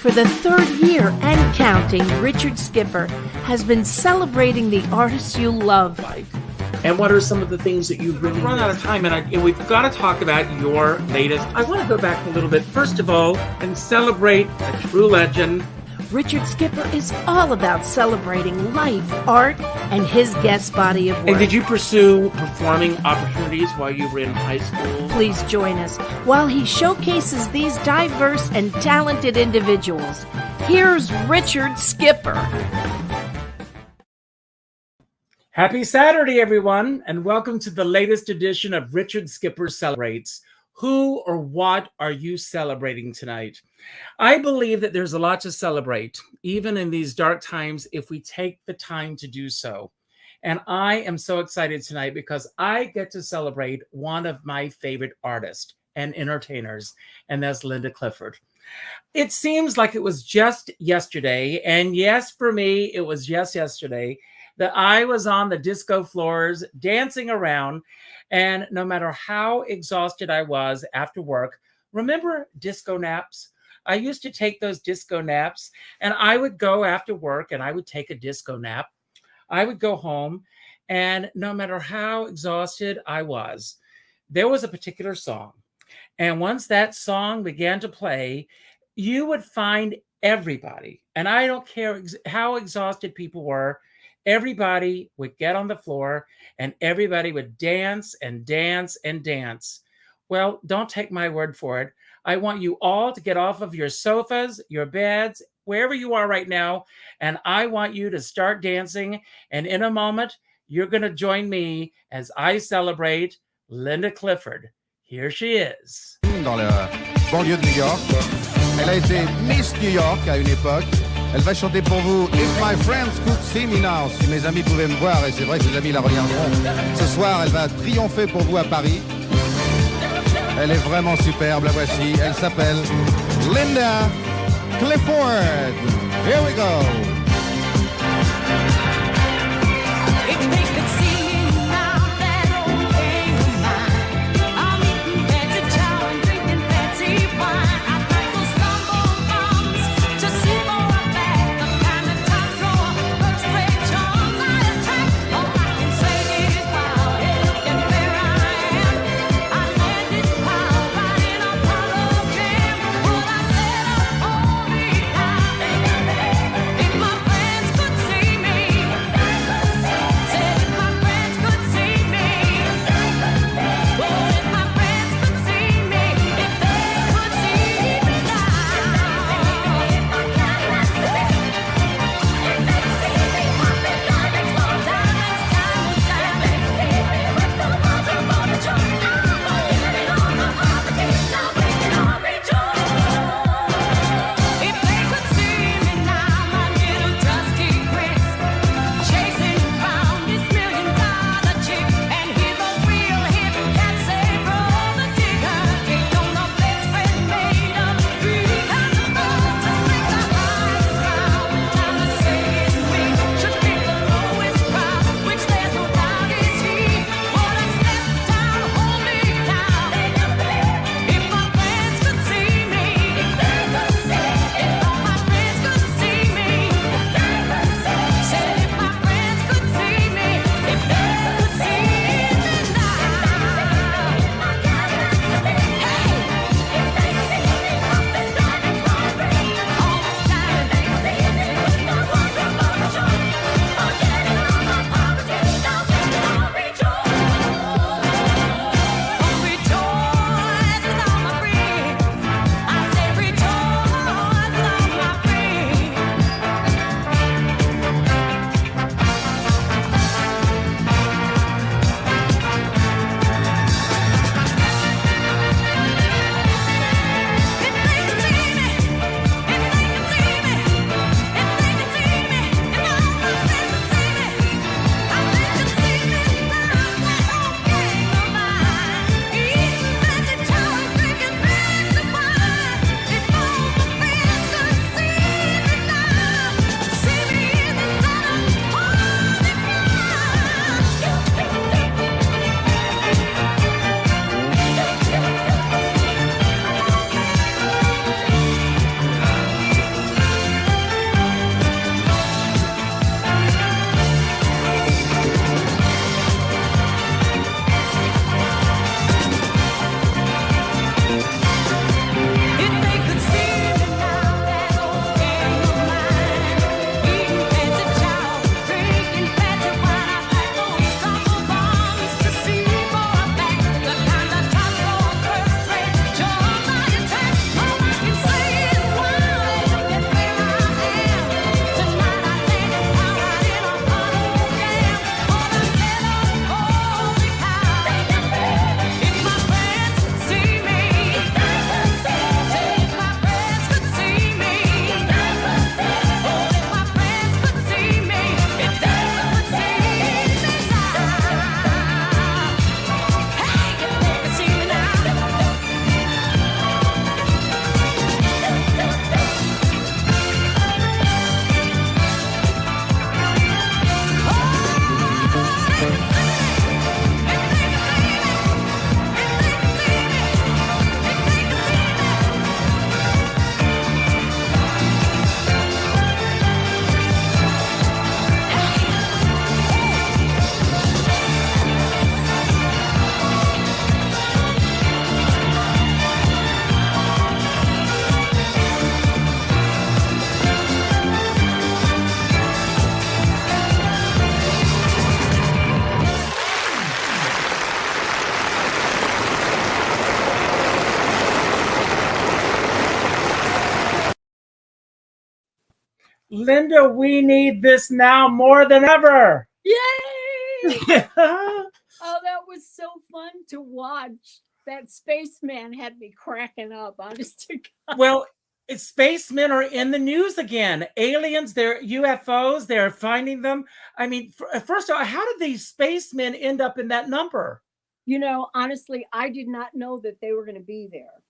For the third year and counting, Richard Skipper has been celebrating the artists you love. And what are some of the things that you've really run out of time? And we've got to talk about your latest. I want to go back a little bit, first of all, and celebrate a true legend. Richard Skipper is all about celebrating life, art, and his guest body of work. And did you pursue performing opportunities while you were in high school? Please join us while he showcases these diverse and talented individuals. Here's Richard Skipper. Happy Saturday, everyone, and welcome to the latest edition of Richard Skipper Celebrates. Who or what are you celebrating tonight? I believe that there's a lot to celebrate, even in these dark times, if we take the time to do so. And I am so excited tonight because I get to celebrate one of my favorite artists and entertainers, and that's Linda Clifford. It seems like it was just yesterday, and yes, for me, it was just yesterday, that I was on the disco floors dancing around, and no matter how exhausted I was after work, remember disco naps? I used to take those disco naps, and I would go after work and I would take a disco nap. I would go home, and no matter how exhausted I was, there was a particular song. And once that song began to play, you would find everybody, and I don't care how exhausted people were, everybody would get on the floor and everybody would dance and dance and dance. Well, don't take my word for it. I want you all to get off of your sofas, your beds, wherever you are right now, and I want you to start dancing. And in a moment, you're going to join me as I celebrate Linda Clifford. Here she is. Dans la banlieue de New York. Elle a été Miss New York à une époque. Elle va chanter pour vous If My Friends Could See Me Now. Si mes amis pouvaient me voir, et c'est vrai que mes amis la regarderont. Ce soir, elle va triompher pour vous à Paris. Elle est vraiment superbe, la voici. Elle s'appelle Linda Clifford. Here we go. Linda, we need this now more than ever. Yay! Oh, that was so fun to watch. That spaceman had me cracking up, honest to God. Well, spacemen are in the news again. Aliens, they're UFOs, they're finding them. I mean, first of all, how did these spacemen end up in that number? You know, honestly, I did not know that they were going to be there.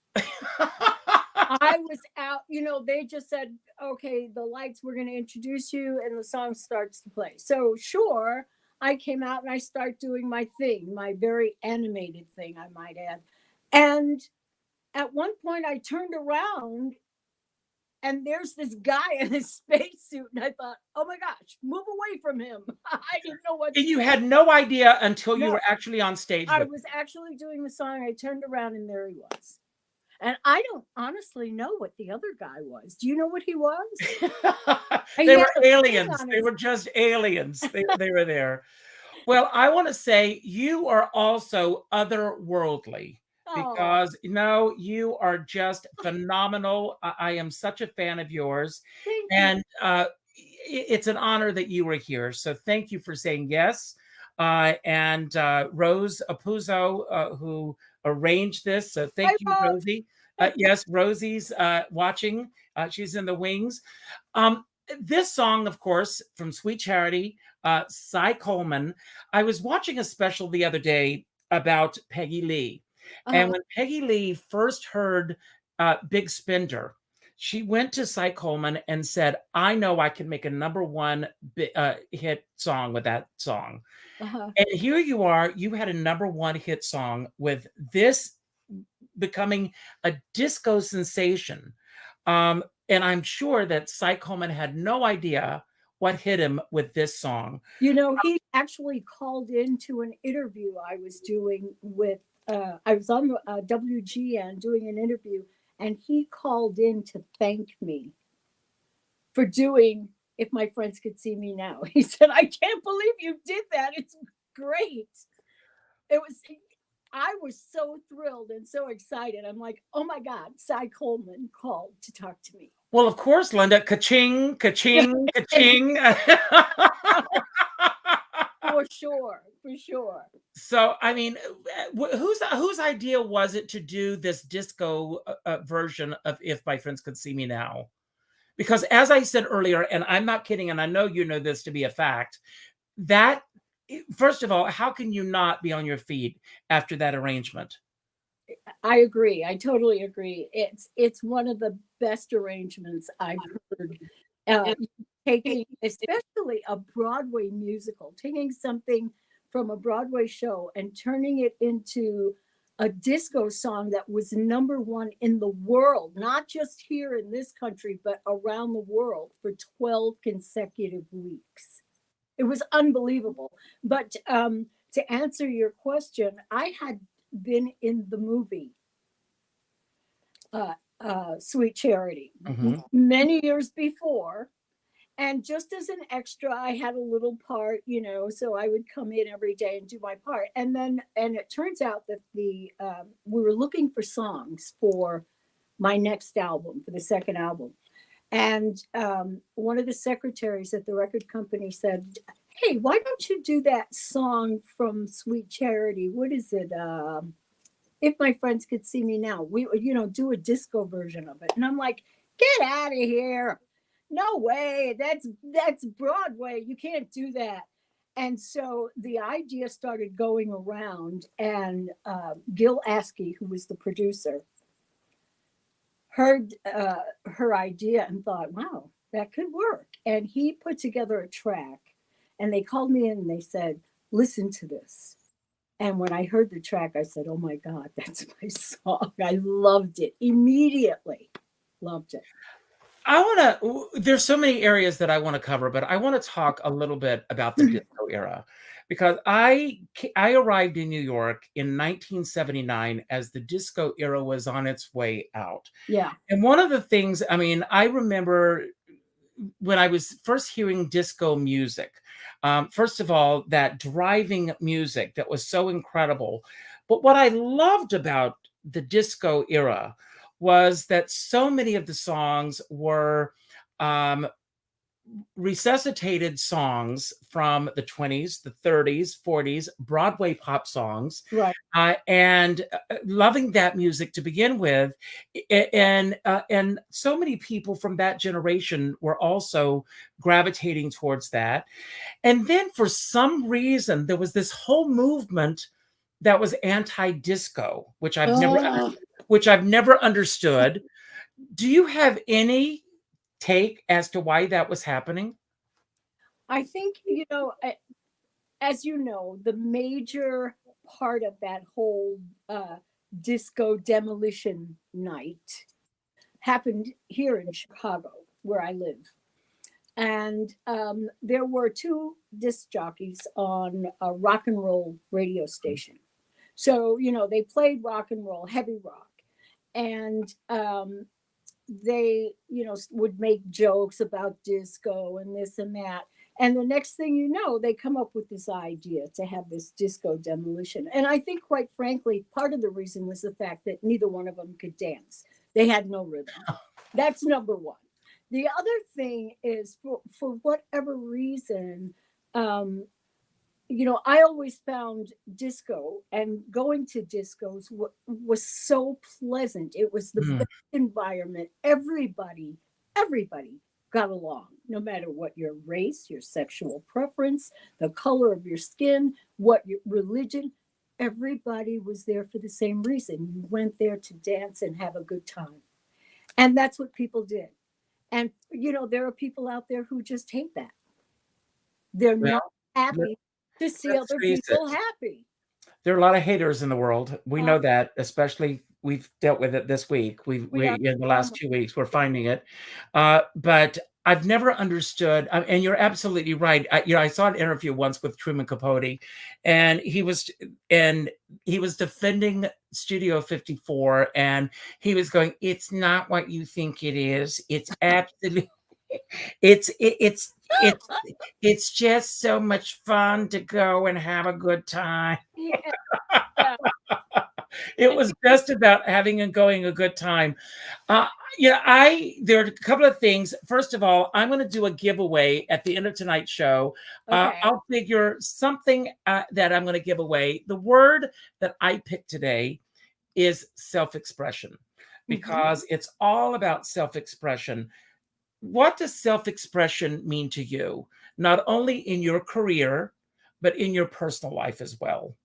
I was out, you know, they just said, okay, the lights, we're going to introduce you, and the song starts to play. So sure, I came out and I start doing my thing, my very animated thing, I might add. And at one point I turned around and there's this guy in a spacesuit, and I thought, oh my gosh, move away from him. I didn't know what. And you had no idea until you were actually on stage. I was actually doing the song. I turned around and there he was. And I don't honestly know what the other guy was. Do you know what he was? They were aliens. They were just aliens. They were there. Well, I want to say you are also otherworldly. Because you are just phenomenal. I am such a fan of yours. And it's an honor that you were here. So thank you for saying yes. And Rose Apuzzo, who arranged this. So thank you, Rosie. Yes, Rosie's watching. She's in the wings. This song, of course, from Sweet Charity, Cy Coleman. I was watching a special the other day about Peggy Lee. And when Peggy Lee first heard Big Spender, she went to Cy Coleman and said, I know I can make a #1 hit song with that song. And here you are, you had a #1 hit song with this becoming a disco sensation. And I'm sure that Cy Coleman had no idea what hit him with this song. You know, he actually called into an interview I was doing with I was on WGN doing an interview, and he called in to thank me for doing If My Friends Could See Me Now. He said, I can't believe you did that. It's great. I was so thrilled and so excited. I'm like, oh my God, Cy Coleman called to talk to me. Well, of course, Linda, ka-ching, ka-ching, ka-ching. For sure. So, I mean, whose idea was it to do this disco version of If My Friends Could See Me Now? Because as I said earlier, and I'm not kidding, and I know you know this to be a fact, that, first of all, how can you not be on your feet after that arrangement? I agree. I totally agree. It's one of the best arrangements I've heard. Taking, especially a Broadway musical, taking something from a Broadway show and turning it into a disco song that was #1 in the world, not just here in this country, but around the world for 12 consecutive weeks. It was unbelievable. But to answer your question, I had been in the movie Sweet Charity many years before. And just as an extra, I had a little part, you know, so I would come in every day and do my part. And it turns out that we were looking for songs for my next album, for the second album. And one of the secretaries at the record company said, hey, why don't you do that song from Sweet Charity? What is it? If My Friends Could See Me Now. We, you know, do a disco version of it. And I'm like, get out of here. No way, that's Broadway. You can't do that. And so the idea started going around, and Gil Askey, who was the producer, heard her idea and thought, wow, that could work. And he put together a track, and they called me in and they said, listen to this. And when I heard the track, I said, oh my God, that's my song. I loved it immediately. Loved it. There's so many areas that I want to cover, but I want to talk a little bit about the disco era, because I arrived in New York in 1979 as the disco era was on its way out. Yeah. And one of the things, I mean, I remember when I was first hearing disco music, first of all, that driving music that was so incredible. But what I loved about the disco era was that so many of the songs were resuscitated songs from the 20s, the 30s, 40s, Broadway pop songs, Right. and loving that music to begin with. And so many people from that generation were also gravitating towards that. And then for some reason, there was this whole movement that was anti-disco, which I've never understood. Do you have any take as to why that was happening? I think, as you know, the major part of that whole disco demolition night happened here in Chicago, where I live. And there were two disc jockeys on a rock and roll radio station. So, they played rock and roll, heavy rock. And they, would make jokes about disco and this and that. And the next thing you know, they come up with this idea to have this disco demolition. And I think, quite frankly, part of the reason was the fact that neither one of them could dance. They had no rhythm. That's number one. The other thing is, for whatever reason, I always found disco and going to discos was so pleasant. It was the best environment. Everybody got along, no matter what your race, your sexual preference, the color of your skin, what your religion. Everybody was there for the same reason. You went there to dance and have a good time. And that's what people did. And, there are people out there who just hate that. They're not happy to see other people happy. There are a lot of haters in the world. We know that, especially we've dealt with it this week. In the last 2 weeks, we're finding it. But I've never understood, and you're absolutely right. I saw an interview once with Truman Capote, and he was defending Studio 54, and he was going, "It's not what you think it is. It's absolutely, it's just so much fun to go and have a good time." Yeah. It was just about having and going a good time. There are a couple of things. First of all, I'm going to do a giveaway at the end of tonight's show. Okay. I'll figure something that I'm going to give away. The word that I picked today is self-expression, because it's all about self-expression. What does self-expression mean to you? Not only in your career, but in your personal life as well.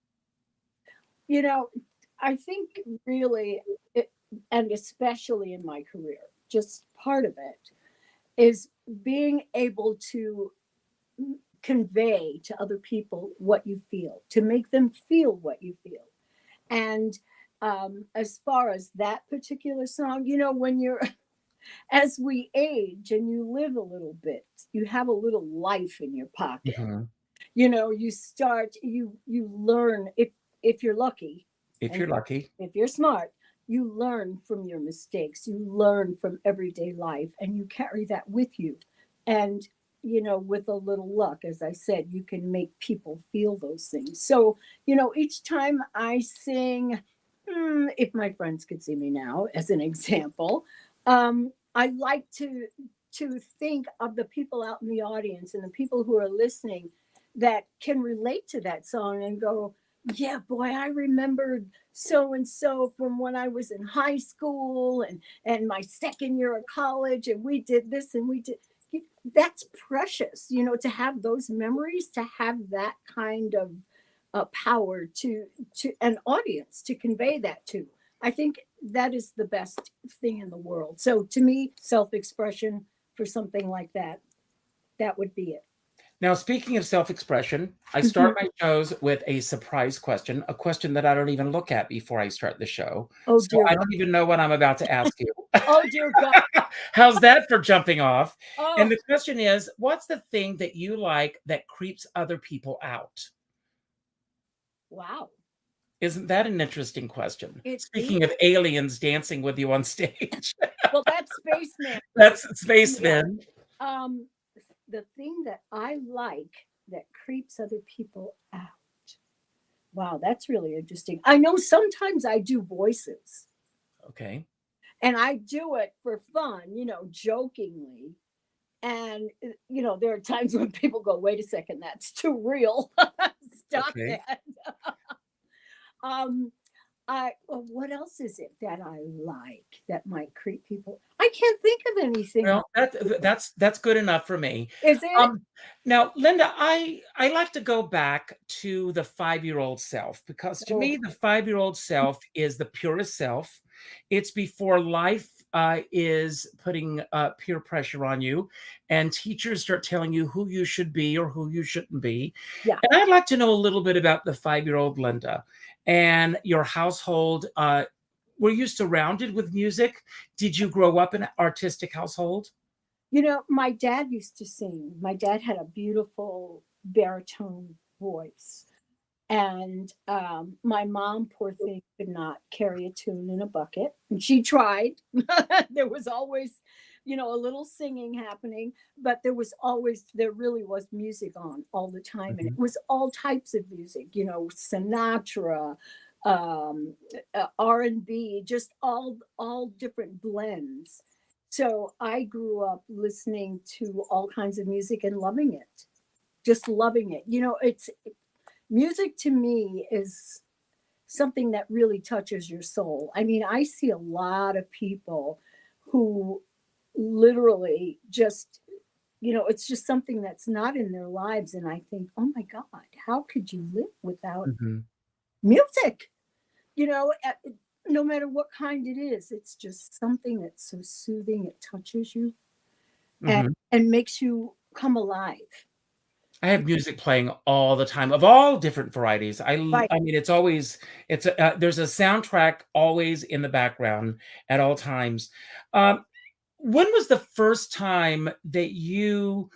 I think really, and especially in my career, just part of it is being able to convey to other people what you feel, to make them feel what you feel. And as far as that particular song, when as we age and you live a little bit, you have a little life in your pocket. You learn, if you're lucky. If you're lucky. If you're smart, you learn from your mistakes. You learn from everyday life, and you carry that with you. And, with a little luck, as I said, you can make people feel those things. So, each time I sing, if my friends could see me now, as an example, I like to think of the people out in the audience and the people who are listening that can relate to that song and go, yeah, boy, I remembered so-and-so from when I was in high school and my second year of college, and we did this and we did. That's precious, to have those memories, to have that kind of power to an audience to convey that to. I think that is the best thing in the world. So to me, self-expression for something like that would be it. Now, speaking of self-expression, I start my shows with a surprise question, a question that I don't even look at before I start the show. So I don't even know what I'm about to ask you. Oh, dear God. How's that for jumping off? Oh. And the question is, what's the thing that you like that creeps other people out? Wow. Isn't that an interesting question? Speaking is. of aliens dancing with you on stage. Well, that's Spaceman. That's Spaceman. Yeah. The thing that I like that creeps other people out. Wow, that's really interesting. I know sometimes I do voices. Okay. And I do it for fun, jokingly. And there are times when people go, wait a second, that's too real. Stop Okay. that. What else is it that I like that might creep people? I can't think of anything. Well, that's good enough for me. Is it? Now, Linda, I like to go back to the 5-year-old self, because to me, the 5-year-old self is the purest self. It's before life is putting peer pressure on you, and teachers start telling you who you should be or who you shouldn't be. Yeah. And I'd like to know a little bit about the 5-year-old Linda and your household. Were you surrounded with music? Did you grow up in an artistic household? My dad used to sing. My dad had a beautiful baritone voice. And my mom, poor thing, could not carry a tune in a bucket. And she tried. There was always, a little singing happening, but there really was music on all the time. And it was all types of music, Sinatra, R&B, just all different blends. So I grew up listening to all kinds of music and loving it, just loving it. Music to me is something that really touches your soul. I mean, I see a lot of people who literally just, it's just something that's not in their lives. And I think, oh my God, how could you live without music? No matter what kind it is, it's just something that's so soothing. It touches you and makes you come alive. I have music playing all the time of all different varieties. I mean, there's a soundtrack always in the background at all times. When was the first time that you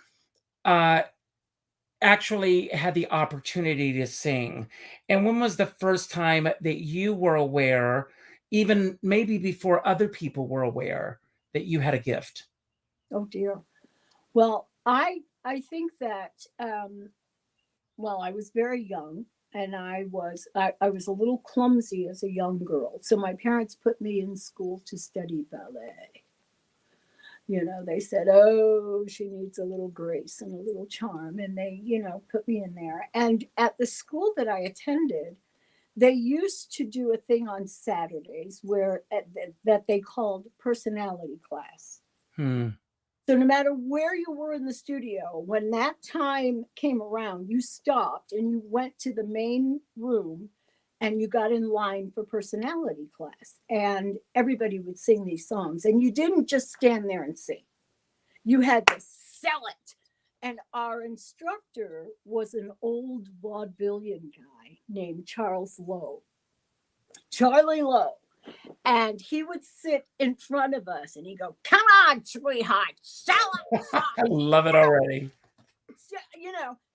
actually had the opportunity to sing? And when was the first time that you were aware, even maybe before other people were aware, that you had a gift? Oh dear. Well, I think that I was very young, and I was a little clumsy as a young girl. So my parents put me in school to study ballet. They said, oh, she needs a little grace and a little charm. And they, put me in there. And at the school that I attended, they used to do a thing on Saturdays that they called personality class. So no matter where you were in the studio, when that time came around, you stopped and you went to the main room and you got in line for personality class. And everybody would sing these songs. And you didn't just stand there and sing. You had to sell it. And our instructor was an old vaudevillian guy named Charlie Lowe. And he would sit in front of us and he'd go, come on, sweetheart, sell it. I love it already. So,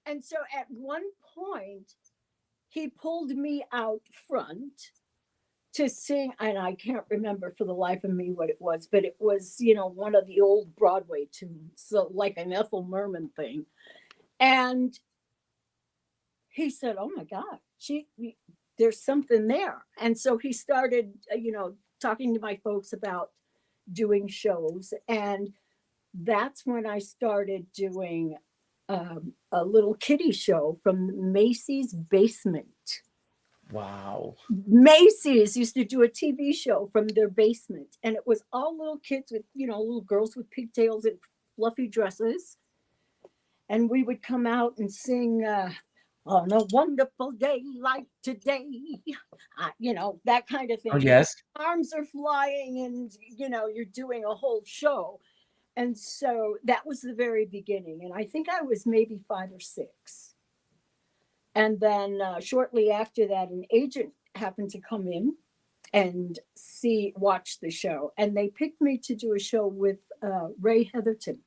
and so at one point, he pulled me out front to sing, and I can't remember for the life of me what it was, but it was, one of the old Broadway tunes, so like an Ethel Merman thing. And he said, oh my God, there's something there. And so he started, talking to my folks about doing shows. And that's when I started doing a little kiddie show from Macy's basement. Wow. Macy's used to do a TV show from their basement. And it was all little kids with, little girls with pigtails and fluffy dresses. And we would come out and sing, on a wonderful day like today, that kind of thing. Oh, yes. Arms are flying and, you're doing a whole show. And so that was the very beginning. And I think I was maybe 5 or 6. And then shortly after that, an agent happened to come in and watch the show. And they picked me to do a show with Ray Heatherton.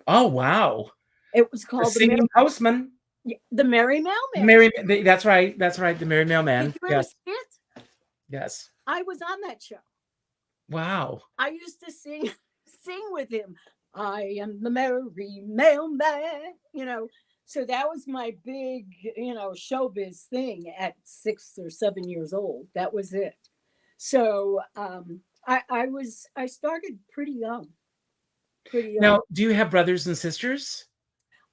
Oh, wow. It was called The Singing Postman. The Merry Mailman. That's right. The Merry Mailman. Did you ever see it? Yes. I was on that show. Wow. I used to sing with him. I am the Merry Mailman, So that was my big, showbiz thing at 6 or 7 years old. That was it. So I started pretty young. pretty young. Now, do you have brothers and sisters?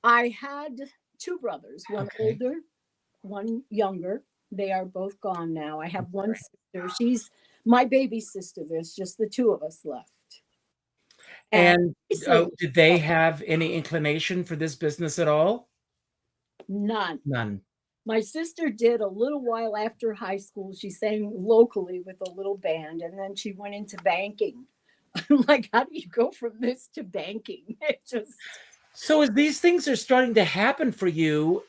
I had two brothers, one Okay. older, one younger. They are both gone now. I have one sister. She's my baby sister. There's just the two of us left. And obviously, did they have any inclination for this business at all? none. None. My sister did a little while after high school. She sang locally with a little band, and then she went into banking. I'm like, how do you go from this to banking? It just So as these things are starting to happen for you,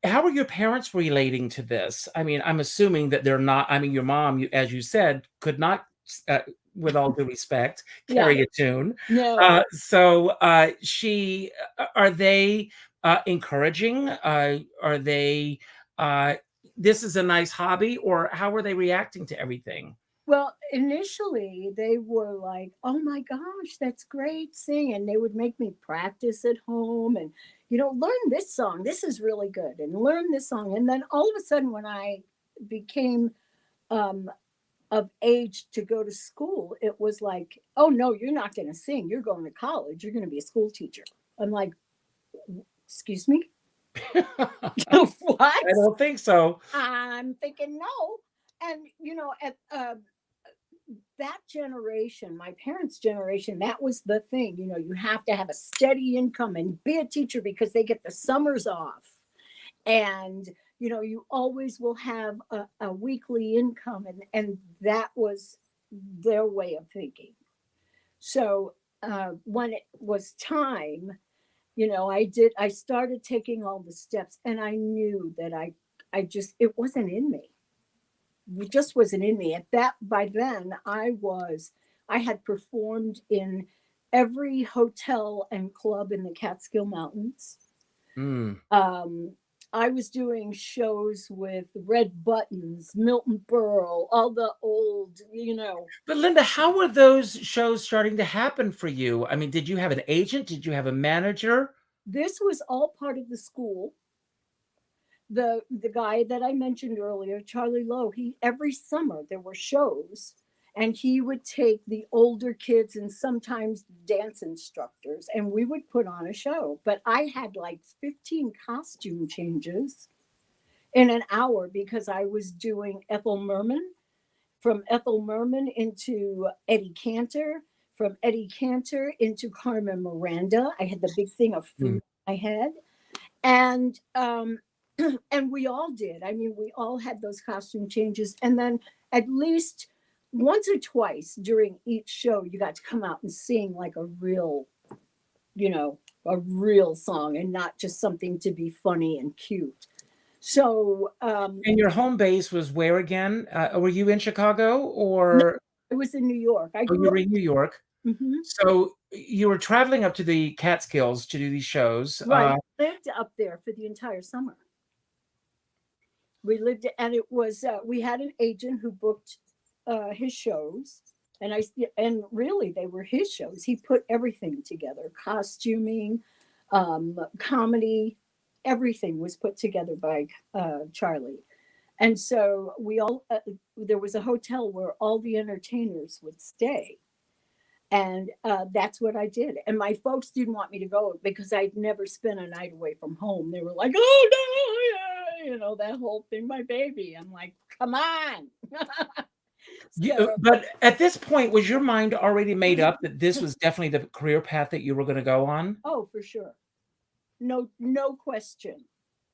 how are your parents relating to this? I mean, I'm assuming that they're not. I mean, your mom, as you said, could not, with all due respect, carry Yeah. a tune. no. Are they encouraging? Are they, this is a nice hobby, or how are they reacting to everything? Well, initially they were like, "Oh my gosh, that's great, sing!" And they would make me practice at home, and learn this song. This is really good, and learn this song. And then all of a sudden, when I became um, of age to go to school, it was like, "Oh no, you're not going to sing. You're going to college. You're going to be a school teacher." I'm like, "Excuse me, what?" I don't think so. I'm thinking no, and at that generation, my parents' generation, that was the thing. You have to have a steady income and be a teacher because they get the summers off. And, you always will have a weekly income. And that was their way of thinking. So when it was time, I started taking all the steps, and I knew that it wasn't in me. It just wasn't in me. By then, I had performed in every hotel and club in the Catskill Mountains. Mm. I was doing shows with Red Buttons, Milton Berle, all the old. But Linda, how were those shows starting to happen for you? I mean, did you have an agent? Did you have a manager? This was all part of the school. The guy that I mentioned earlier, Charlie Lowe, every summer there were shows, and he would take the older kids and sometimes dance instructors, and we would put on a show. But I had like 15 costume changes in an hour because I was doing Ethel Merman, from Ethel Merman into Eddie Cantor, from Eddie Cantor into Carmen Miranda. I had the big thing of fruit I had. And and we all did. I mean, we all had those costume changes. And then at least once or twice during each show, you got to come out and sing like a real song, and not just something to be funny and cute. So And your home base was where again? Were you in Chicago, or? I was in New York. You were in New York. Mm-hmm. So you were traveling up to the Catskills to do these shows. Right. I lived up there for the entire summer. We lived, and it was we had an agent who booked his shows, and really they were his shows. He put everything together: costuming, comedy, everything was put together by Charlie. And so we all there was a hotel where all the entertainers would stay, and that's what I did. And my folks didn't want me to go because I'd never spent a night away from home. They were like, "Oh no, yeah," that whole thing, my baby. I'm like, "Come on." But at this point, was your mind already made up that this was definitely the career path that you were going to go on? Oh, for sure. No question.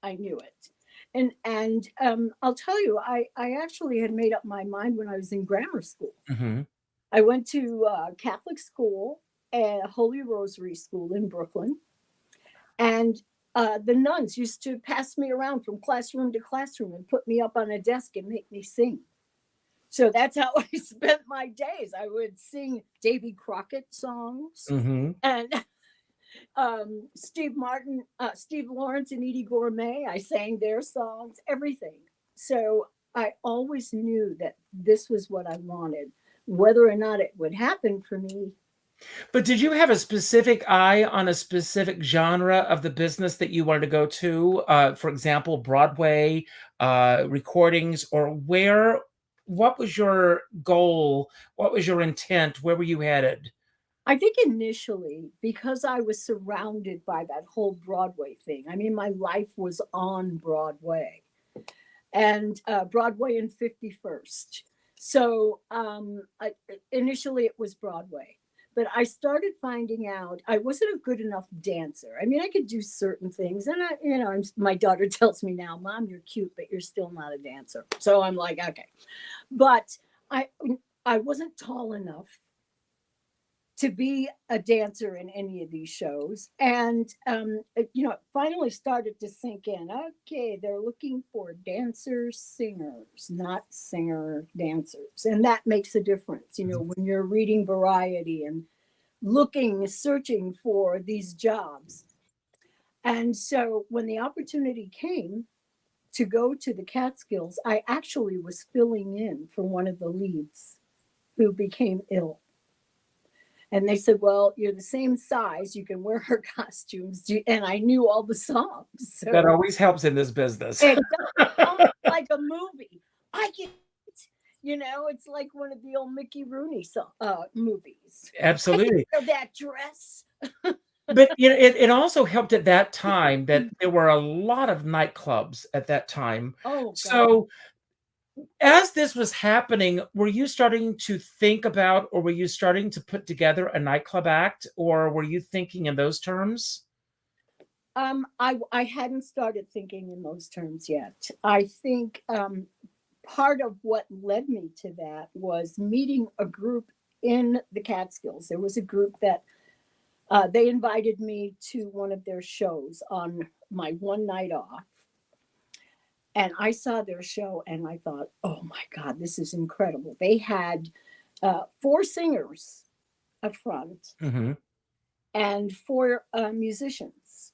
I knew it. And I'll tell you, I actually had made up my mind when I was in grammar school. Mm-hmm. I went to Catholic school, Holy Rosary School in Brooklyn. And the nuns used to pass me around from classroom to classroom and put me up on a desk and make me sing. So that's how I spent my days. I would sing Davy Crockett songs, and Steve Martin, Steve Lawrence and Edie Gourmet. I sang their songs, everything. So I always knew that this was what I wanted. Whether or not it would happen for me. But did you have a specific eye on a specific genre of the business that you wanted to go to? For example, Broadway, recordings, or what was your goal? What was your intent? Where were you headed? I think initially, because I was surrounded by that whole Broadway thing. I mean, my life was on Broadway, and Broadway and 51st. So initially it was Broadway, but I started finding out I wasn't a good enough dancer. I mean, I could do certain things, and my daughter tells me now, "Mom, you're cute, but you're still not a dancer." So I'm like, okay, but I wasn't tall enough to be a dancer in any of these shows. And, finally started to sink in. Okay, they're looking for dancers, singers, not singer dancers. And that makes a difference, when you're reading Variety and searching for these jobs. And so when the opportunity came to go to the Catskills, I actually was filling in for one of the leads who became ill. And they said, "Well, you're the same size. You can wear her costumes." And I knew all the songs. So That always helps in this business. it does, like a movie. I get it's like one of the old Mickey Rooney movies. Absolutely. That dress. But it also helped at that time that there were a lot of nightclubs at that time. Oh, God. So as this was happening, were you starting to think about, or were you starting to put together a nightclub act, or were you thinking in those terms? I hadn't started thinking in those terms yet. I think part of what led me to that was meeting a group in the Catskills. There was a group that they invited me to one of their shows on my one night off. And I saw their show and I thought, oh my God, this is incredible. They had 4 singers up front and 4 musicians.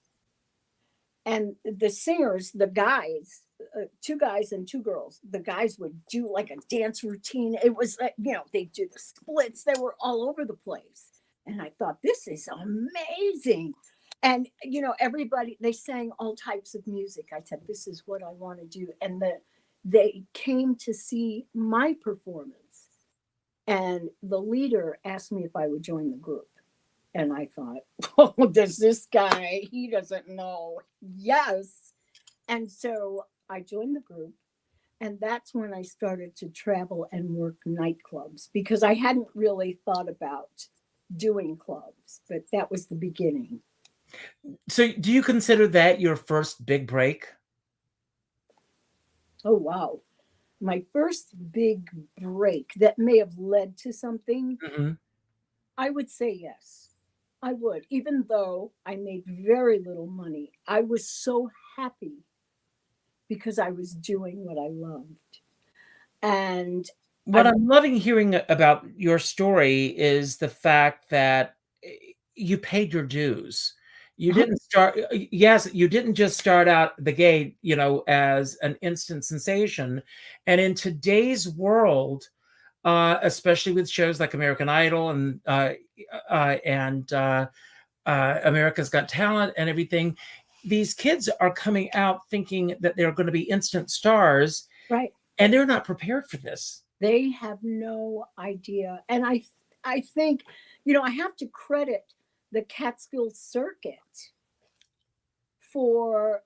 And the singers, the guys, 2 guys and 2 girls, the guys would do like a dance routine. It was like, they do the splits. They were all over the place. And I thought, this is amazing. And, everybody, they sang all types of music. I said, this is what I want to do. And they came to see my performance. And the leader asked me if I would join the group. And I thought, oh, does this guy, he doesn't know. Yes. And so I joined the group. And that's when I started to travel and work nightclubs, because I hadn't really thought about doing clubs, but that was the beginning. So do you consider that your first big break? Oh, wow. My first big break that may have led to something, I would say yes. I would. Even though I made very little money, I was so happy because I was doing what I loved. And what I'm loving hearing about your story is the fact that you paid your dues. You didn't you didn't just start out the gate, as an instant sensation. And in today's world, especially with shows like American Idol and America's Got Talent and everything, these kids are coming out thinking that they're going to be instant stars. Right. And they're not prepared for this. They have no idea. And I think, I have to credit the Catskill circuit for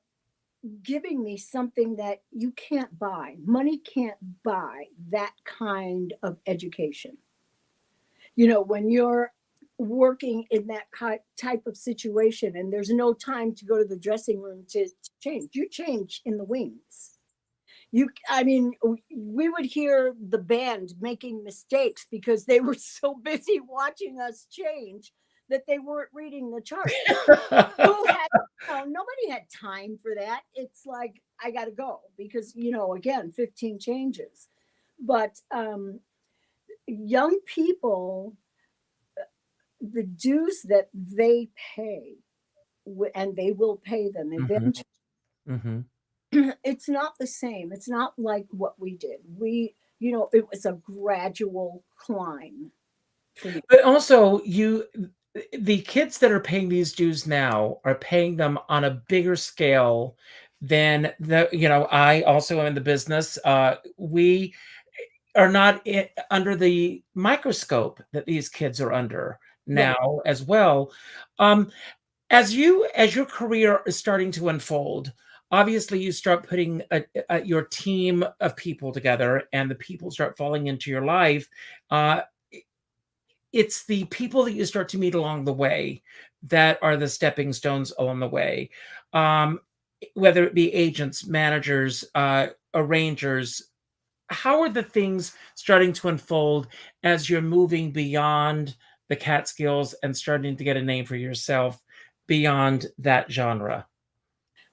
giving me something that you can't buy. Money can't buy that kind of education. When you're working in that type of situation and there's no time to go to the dressing room to change, you change in the wings. We would hear the band making mistakes because they were so busy watching us change that they weren't reading the chart. Nobody had time for that. It's like, I got to go because, again, 15 changes. But young people, the dues that they pay, and they will pay them eventually, it's not the same. It's not like what we did. It was a gradual climb. But also, the kids that are paying these dues now are paying them on a bigger scale than I also am in the business. We are not under the microscope that these kids are under. now as well. As your career is starting to unfold, obviously you start putting your team of people together, and the people start falling into your life. It's the people that you start to meet along the way that are the stepping stones along the way, whether it be agents, managers, arrangers. How are the things starting to unfold as you're moving beyond the Catskills and starting to get a name for yourself beyond that genre?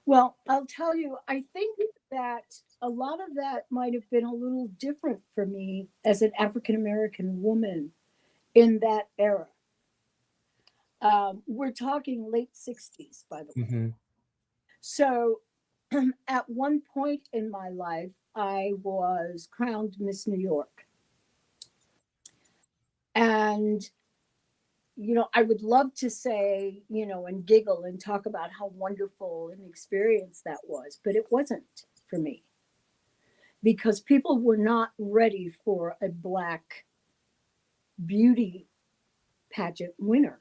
Well, I'll tell you, I think that a lot of that might have been a little different for me as an African American woman in that era. We're talking late 60s, by the way. Mm-hmm. So at one point in my life, I was crowned Miss New York. And, I would love to say, and giggle and talk about how wonderful an experience that was, but it wasn't for me because people were not ready for a Black beauty pageant winner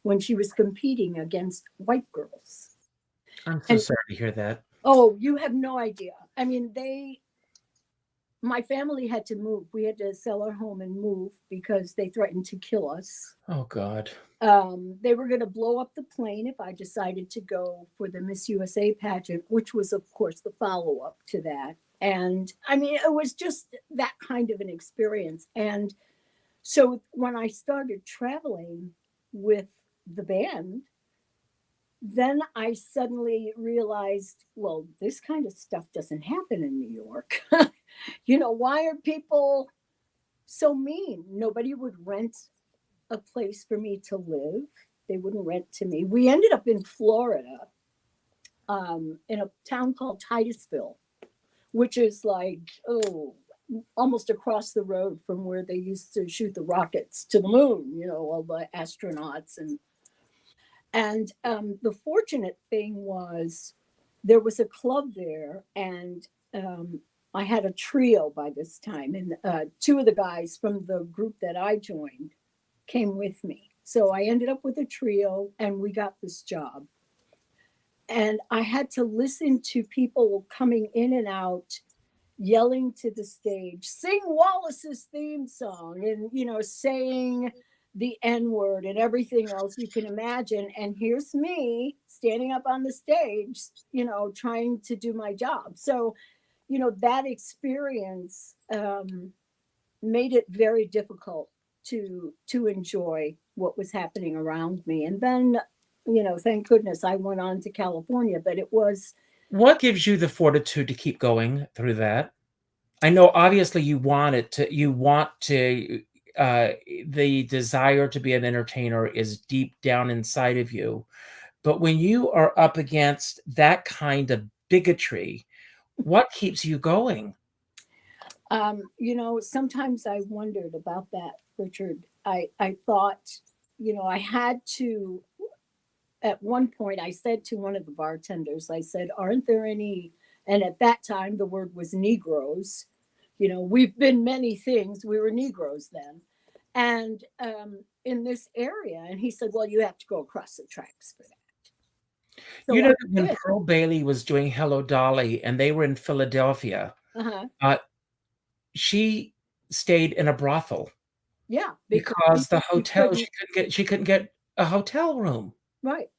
when she was competing against white girls. I'm so sorry to hear that. Oh, you have no idea. I mean, my family had to move. We had to sell our home and move because they threatened to kill us. Oh, God. They were going to blow up the plane if I decided to go for the Miss USA pageant, which was, of course, the follow-up to that. And I mean, it was just that kind of an experience. And so when I started traveling with the band, then I suddenly realized, well, this kind of stuff doesn't happen in New York. Why are people so mean? Nobody would rent a place for me to live. They wouldn't rent to me. We ended up in Florida, in a town called Titusville, which is like, almost across the road from where they used to shoot the rockets to the moon, all the astronauts. And the fortunate thing was there was a club there, and I had a trio by this time, and two of the guys from the group that I joined came with me. So I ended up with a trio, and we got this job. And I had to listen to people coming in and out, yelling to the stage, sing Wallace's theme song, and, saying the N-word and everything else you can imagine. And here's me standing up on the stage, trying to do my job. So, that experience made it very difficult to enjoy what was happening around me. And then, thank goodness I went on to California, but it was. What gives you the fortitude to keep going through that? I know obviously you want to, the desire to be an entertainer is deep down inside of you. But when you are up against that kind of bigotry, what keeps you going? Sometimes I wondered about that, Richard. I thought, I had to, at one point I said to one of the bartenders, I said, aren't there any, and at that time the word was Negroes. We've been many things. We were Negroes then. And in this area. And he said, well, you have to go across the tracks for that. So when Pearl Bailey was doing Hello Dolly and they were in Philadelphia, she stayed in a brothel. Yeah. Because the hotel, she couldn't get a hotel room. Right.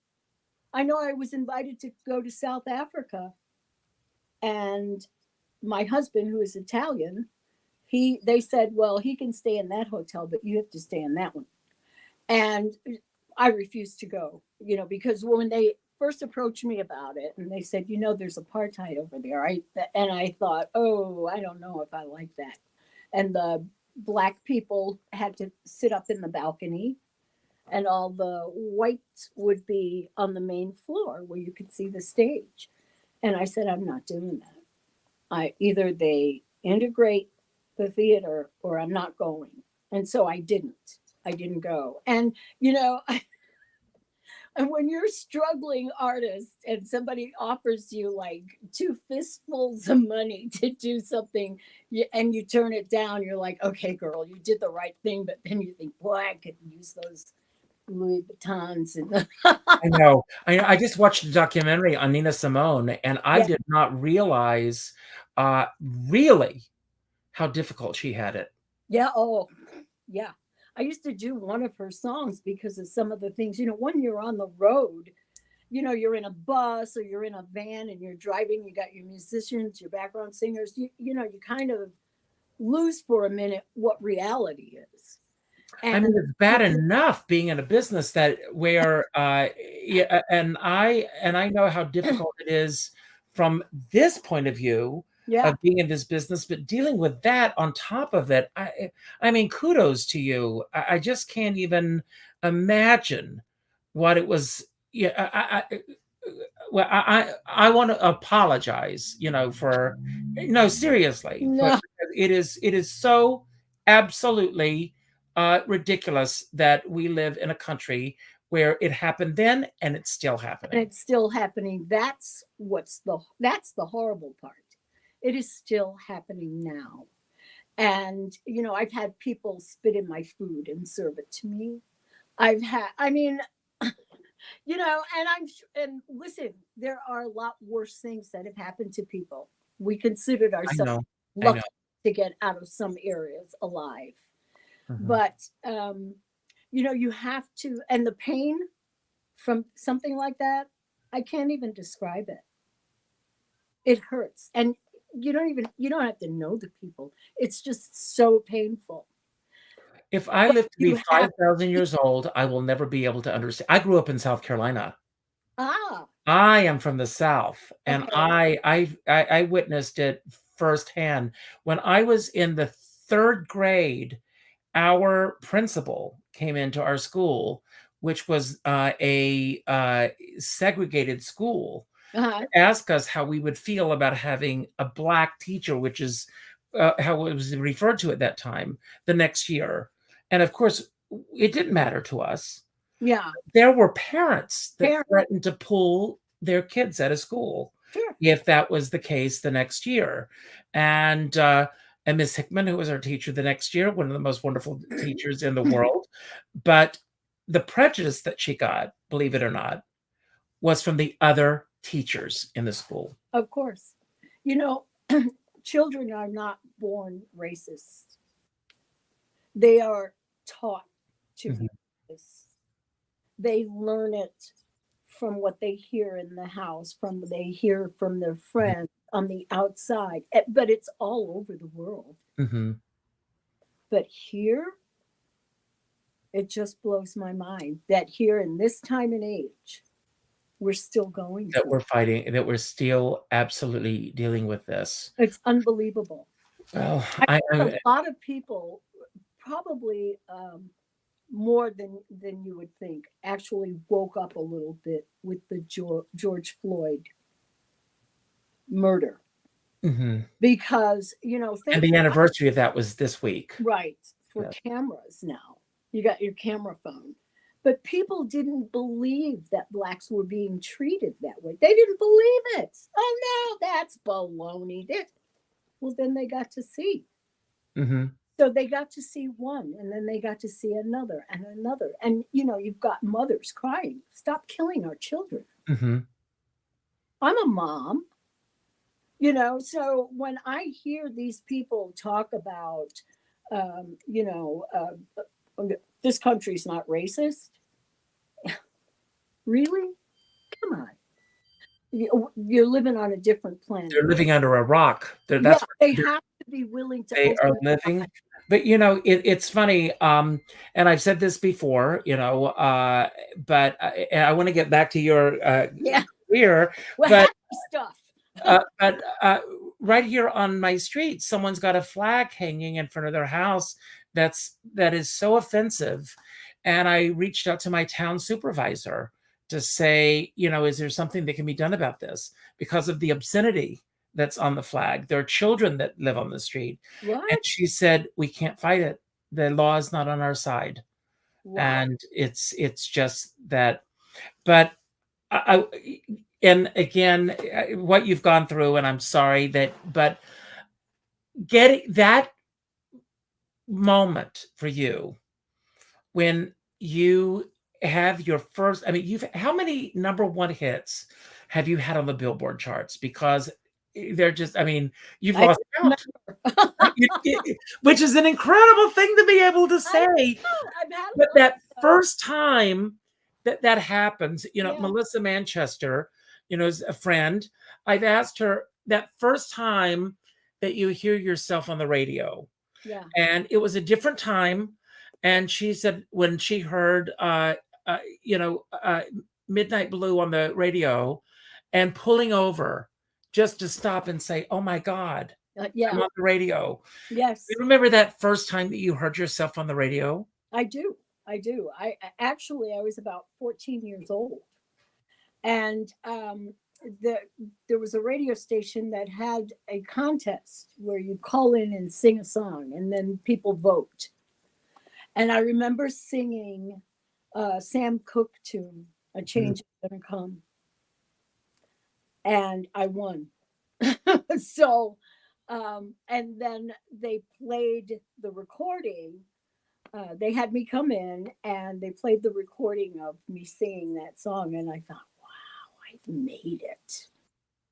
I know I was invited to go to South Africa, and my husband, who is Italian, they said, well, he can stay in that hotel, but you have to stay in that one. And I refused to go, because when they first approached me about it and they said, there's apartheid over there. And I thought, oh, I don't know if I like that. And the Black people had to sit up in the balcony, and all the whites would be on the main floor where you could see the stage. And I said, I'm not doing that. Either they integrate the theater or I'm not going. And so I didn't go. And, and when you're a struggling artist and somebody offers you like 2 fistfuls of money to do something and you turn it down, you're like, okay, girl, you did the right thing. But then you think, boy, I could use those Louis Vuittons and I know. I just watched a documentary on Nina Simone, and I Yeah. did not realize really how difficult she had it. yeah, oh, yeah. I used to do one of her songs because of some of the things, when you're on the road, you're in a bus or you're in a van and you're driving, you got your musicians, your background singers, you kind of lose for a minute what reality is. I mean, it's bad enough being in a business where yeah, and I know how difficult it is from this point of view yeah, of being in this business, but dealing with that on top of it, I mean, kudos to you. I just can't even imagine what it was. Yeah, well, I want to apologize, for no, seriously, but no, it is so absolutely ridiculous that we live in a country where it happened then and it's still and happening. it's still happening. That's the horrible part. It is still happening now. And I've had people spit in my food and serve it to me. I mean, and listen, there are a lot worse things that have happened to people. We considered I ourselves know, I lucky know. to get out of some areas alive. Mhm. But you have to, and the pain from something like that, I can't even describe it. It hurts. And you don't have to know the people. It's just so painful. If I But live to be you have 5,000 years old, I will never be able to understand. I grew up in South Carolina. ah, I am from the South, and okay. I witnessed it firsthand. When I was in the 3rd grade, our principal came into our school, which was a segregated school, Uh-huh. ask us how we would feel about having a Black teacher, which is how it was referred to at that time, the next year. And of course, it didn't matter to us. Yeah. There were parents that Fair. threatened to pull their kids out of school Sure. if that was the case the next year. And Miss Hickman, who was our teacher the next year, one of the most wonderful teachers in the world. But the prejudice that she got, believe it or not, was from the other teachers in the school. Of course. Children are not born racist. They are taught to be Mhm. racist. They learn it from what they hear in the house, from what they hear from their friends on the outside. But it's all over the world. Mhm. But here, it just blows my mind that here in this time and age, we're still going That through we're it. fighting, that we're still absolutely dealing with this. It's unbelievable. Well, I I think a lot of people, probably more than you would think, actually woke up a little bit with the George Floyd murder Mhm. because And the anniversary of that was this week. right, for Yeah. cameras now. You got your camera phone. But people didn't believe that Blacks were being treated that way. They didn't believe it. Oh no, that's baloney. Well, then they got to see. Mhm. So they got to see one, and then they got to see another and another. And you've got mothers crying, "Stop killing our children." Mhm. I'm a mom, so when I hear these people talk about, um, you know, this country's not racist, really? Come on. You're living on a different planet. They're living under a rock. Yeah, That's what they have to be willing to they are open their living. eyes. But it's funny, and I've said this before, but I want to get back to your Yeah, career, well, but happy stuff. right here on my street, someone's got a flag hanging in front of their house that is so offensive, and I reached out to my town supervisor to say, is there something that can be done about this because of the obscenity that's on the flag? There are children that live on the street. And What? she said, we can't fight it. The law is not on our side. Wow. And it's just that. But and again, what you've gone through, and I'm sorry but getting that moment for you when you have your first, I mean, how many #1 hits have you had on the Billboard charts? Because they're just, I mean, you've I lost count. Which is an incredible thing to be able to say. I've had But a that lot. first time that happens, Yeah. Melissa Manchester, is a friend. I've asked her that first time that you hear yourself on the radio. Yeah. And it was a different time. And she said when she heard, Midnight Blue on the radio and pulling over just to stop and say, oh my God, Yeah. I'm on the radio. Yes. You remember that first time that you heard yourself on the radio? I do. I actually, I was about 14 years old. And there was a radio station that had a contest where you call in and sing a song and then people vote. And I remember singing Sam Cooke tune, A Change Is Gonna Come. And I won. So, and then they played the recording. They had me come in and they played the recording of me singing that song. And I thought, wow, I've made it.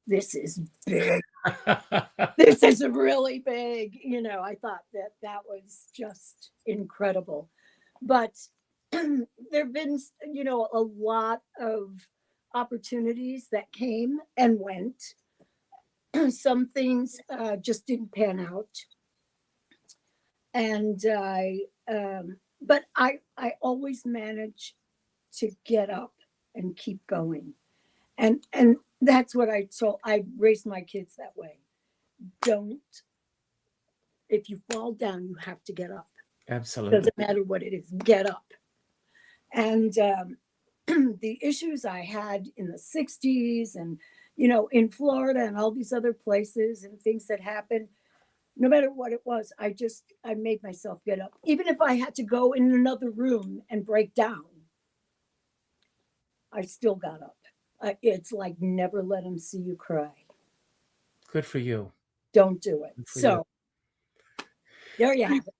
This is big. This is really big. I thought that was just incredible. But there have been, a lot of opportunities that came and went. Some things just didn't pan out. And but I always manage to get up and keep going. And that's what I raised my kids that way. If you fall down, you have to get up. Absolutely. Doesn't matter what it is, get up. And the issues I had in the 60s and, in Florida and all these other places and things that happened, no matter what it was, I made myself get up. Even if I had to go in another room and break down, I still got up. It's like never let them see you cry. Good for you. Don't do it. So there you have it.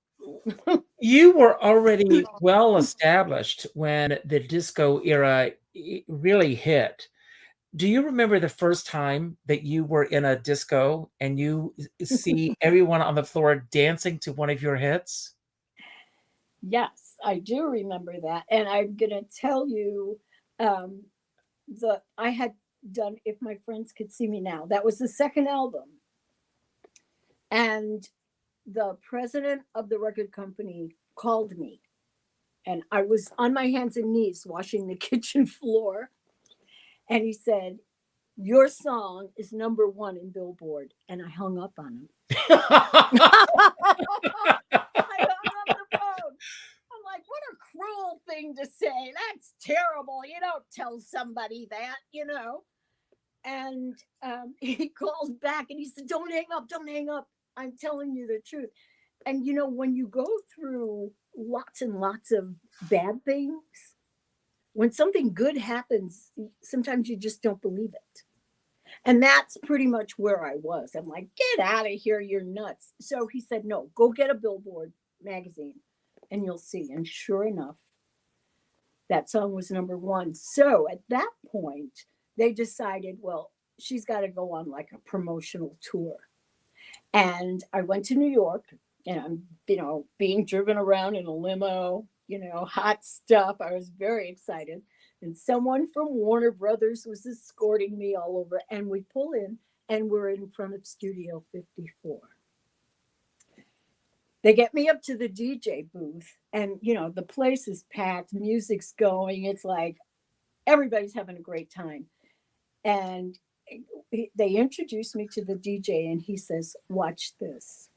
You were already well established when the disco era really hit. Do you remember the first time that you were in a disco and you see everyone on the floor dancing to one of your hits? Yes, I do remember that. And I'm going to tell you, I had done If My Friends Could See Me Now. That was the second album. And the president of the record company called me. And I was on my hands and knees washing the kitchen floor. And he said, your song is #1 in Billboard. And I hung up on him. I hung up the phone. I'm like, what a cruel thing to say. That's terrible. You don't tell somebody that, And he called back and he said, don't hang up. Don't hang up. I'm telling you the truth. And, when you go through lots and lots of bad things, when something good happens, sometimes you just don't believe it. And that's pretty much where I was. I'm like, get out of here. You're nuts. So he said, no, go get a Billboard magazine and you'll see. And sure enough, that song was #1. So at that point, they decided, well, she's got to go on like a promotional tour. And I went to New York and I'm, being driven around in a limo, hot stuff. I was very excited. And someone from Warner Brothers was escorting me all over. And we pull in and we're in front of Studio 54. They get me up to the DJ booth and, the place is packed, music's going. It's like everybody's having a great time. And they introduce me to the DJ and he says, watch this.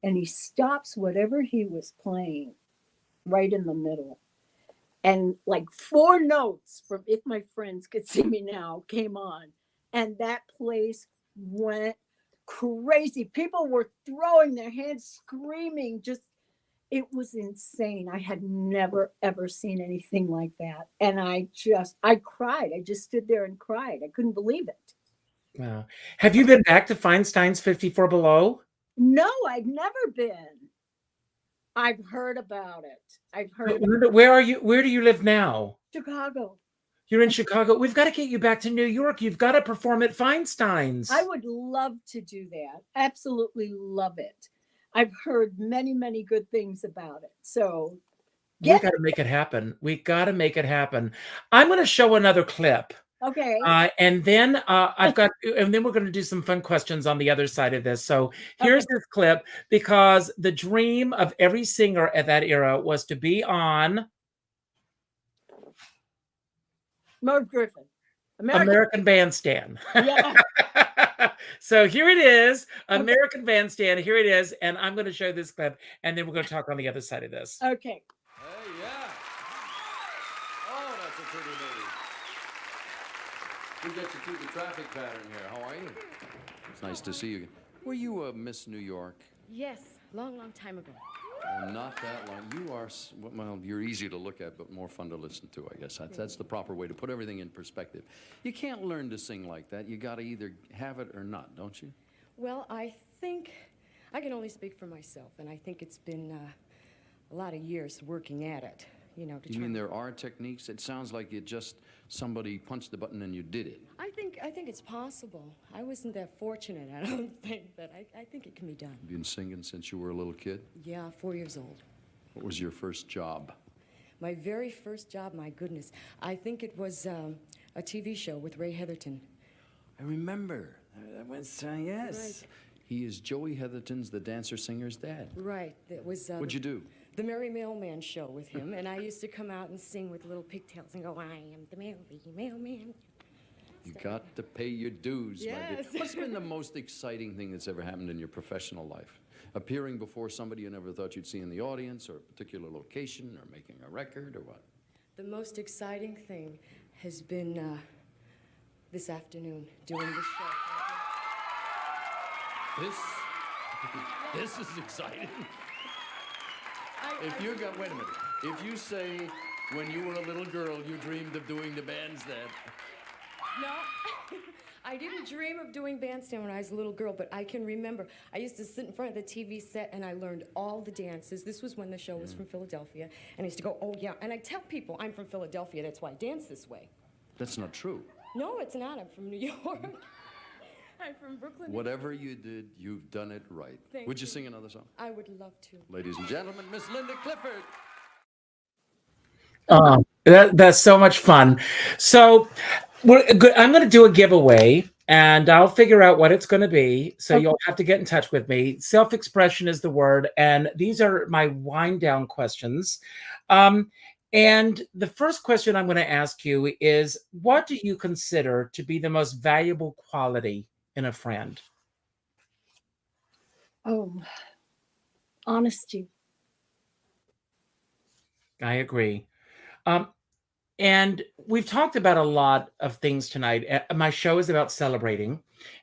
And he stops whatever he was playing right in the middle. And like 4 notes from If My Friends Could See Me Now came on. And that place went crazy. People were throwing their hands, screaming. It was insane. I had never, ever seen anything like that. And I cried. I just stood there and cried. I couldn't believe it. Wow. Have you been back to Feinstein's 54 Below? No, I've never been. I've heard about it. I've heard But about where are you? Where do you live now? Chicago. You're in Chicago. We've got to get you back to New York. You've got to perform at Feinstein's. I would love to do that. Absolutely love it. I've heard many, many good things about it. So We got to make it happen. We got to make it happen. I'm going to show another clip. okay. And then and then we're going to do some fun questions on the other side of this. So here's this clip, because the dream of every singer at that era was to be on Merv Griffin. American Bandstand. Yeah. So here it is, American Bandstand. Here it is. And I'm going to show this clip, and then we're going to talk on the other side of this. Okay. Hey, yeah. Oh, that's a pretty lady. We get you through the traffic pattern here. How are you? It's nice to see you. Were you Miss New York? Yes, long, long time ago. Not that long. You are, well, you're easy to look at, but more fun to listen to, I guess. That's the proper way to put everything in perspective. You can't learn to sing like that. You got to either have it or not, don't you? Well, I think I can only speak for myself, and I think it's been a lot of years working at it, you know. You mean there are techniques? It sounds like it just somebody punched the button and you did it. I think it's possible. I wasn't that fortunate, I don't think, but I think it can be done. You've been singing since you were a little kid? Yeah, 4 years old. What was your first job? My very first job, my goodness, I think it was a TV show with Ray Heatherton. I remember. That was, yes. Right. He is Joey Heatherton's, the dancer-singer's dad. Right, that was... What'd you do? The Merry Mailman show with him, and I used to come out and sing with little pigtails and go, I am the Merry Mailman. You got to pay your dues, my Yes. dear. What's been the most exciting thing that's ever happened in your professional life? Appearing before somebody you never thought you'd see in the audience, or a particular location, or making a record, or what? The most exciting thing has been this afternoon doing this show. This is exciting. If you got, wait a minute. If you say when you were a little girl you dreamed of doing the bandstand. No, I didn't dream of doing bandstand when I was a little girl, but I can remember. I used to sit in front of the TV set and I learned all the dances. This was when the show was from Philadelphia. And I used to go, oh yeah. And I tell people I'm from Philadelphia, that's why I dance this way. That's not true. No, it's not. I'm from New York. I'm from Brooklyn. Whatever you did, you've done it right. Would you sing another song? I would love to. Ladies and gentlemen, Miss Linda Clifford. That's so much fun. So I'm going to do a giveaway, and I'll figure out what it's going to be. So you'll have to get in touch with me. Self-expression is the word, and these are my wind down questions. And the first question I'm going to ask you is, what do you consider to be the most valuable quality in a friend? Oh, honesty. I agree. And we've talked about a lot of things tonight. My show is about celebrating,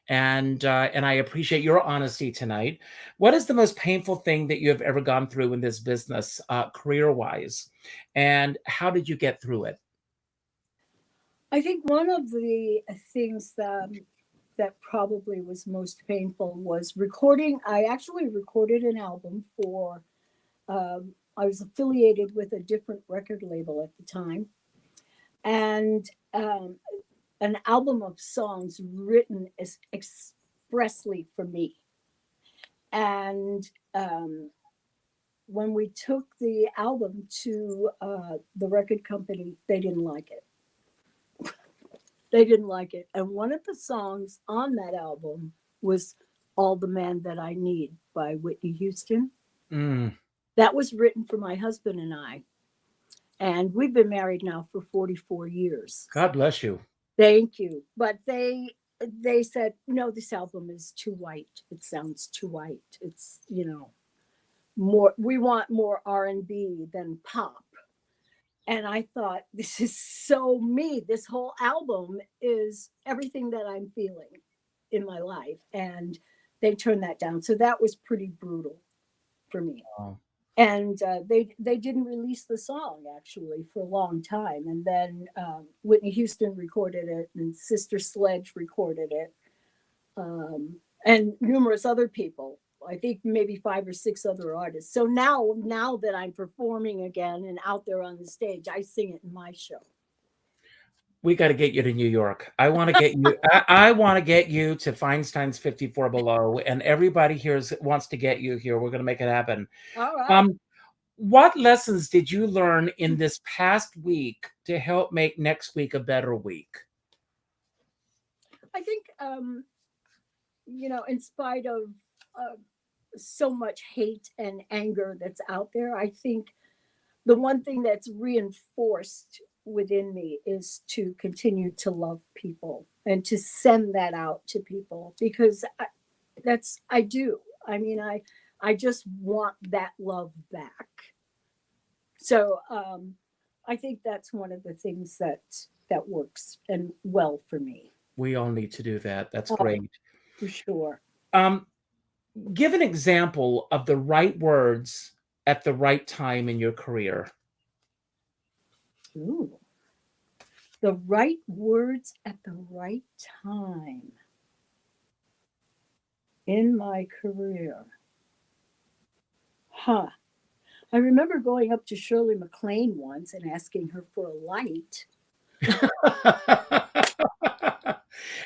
and I appreciate your honesty tonight. What is the most painful thing that you have ever gone through in this business, career-wise, and how did you get through it? I think one of the things that probably was most painful was recording. I actually recorded an album for. I was affiliated with a different record label at the time, and an album of songs written expressly for me. And when we took the album to the record company, they didn't like it. They didn't like it. And one of the songs on that album was All the Man That I Need by Whitney Houston. That was written for my husband and I. And we've been married now for 44 years. God bless you. Thank you. But they said, no, this album is too white. It sounds too white. It's, more, we want more R&B than pop. And I thought, this is so me. This whole album is everything that I'm feeling in my life. And they turned that down. So that was pretty brutal for me. Wow. And they didn't release the song, actually, for a long time. And then Whitney Houston recorded it, and Sister Sledge recorded it, and numerous other people I think maybe 5 or 6 other artists. So now that I'm performing again and out there on the stage, I sing it in my show. We got to get you to New York. I want to get you. I want to get you to Feinstein's 54 Below, and everybody here wants to get you here. We're going to make it happen. All right. What lessons did you learn in this past week to help make next week a better week? I think, in spite of so much hate and anger that's out there, I think the one thing that's reinforced within me is to continue to love people and to send that out to people, because I do. I mean, I just want that love back. So I think that's one of the things that works and well for me. We all need to do that. That's great. For sure. Give an example of the right words at the right time in your career. Ooh. The right words at the right time in my career. I remember going up to Shirley MacLaine once and asking her for a light.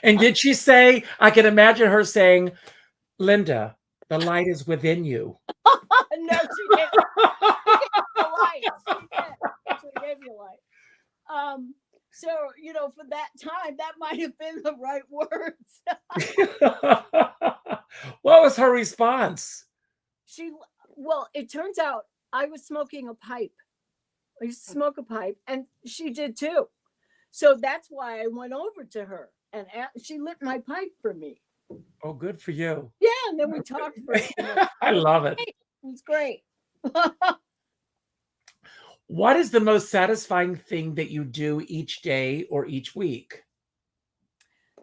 And did she say, I can imagine her saying, Linda, the light is within you. No, she didn't. She gave me a light. So, for that time, that might have been the right words. What was her response? It turns out I was smoking a pipe. I used to smoke a pipe, and she did too. So that's why I went over to her, and she lit my pipe for me. Oh, good for you. Yeah, and then we talked for a minute. I love it. It was great. What is the most satisfying thing that you do each day or each week?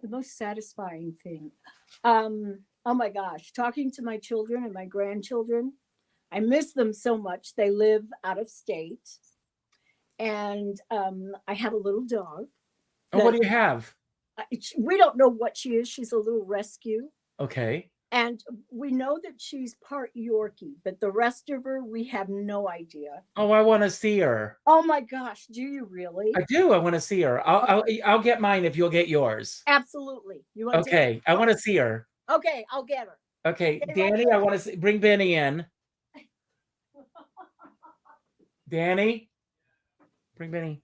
The most satisfying thing. Oh my gosh, talking to my children and my grandchildren. I miss them so much. They live out of state. And I have a little dog. Oh, what do you have? We don't know what she is. She's a little rescue. Okay. And we know that she's part Yorkie, but the rest of her, we have no idea. Oh, I want to see her. Oh my gosh, do you really? I do. I want to see her. I'll get mine if you'll get yours. Absolutely. You want okay. I want to see her. Okay, I'll get her. Okay, Danny, I want to bring Benny in. Danny, bring Benny.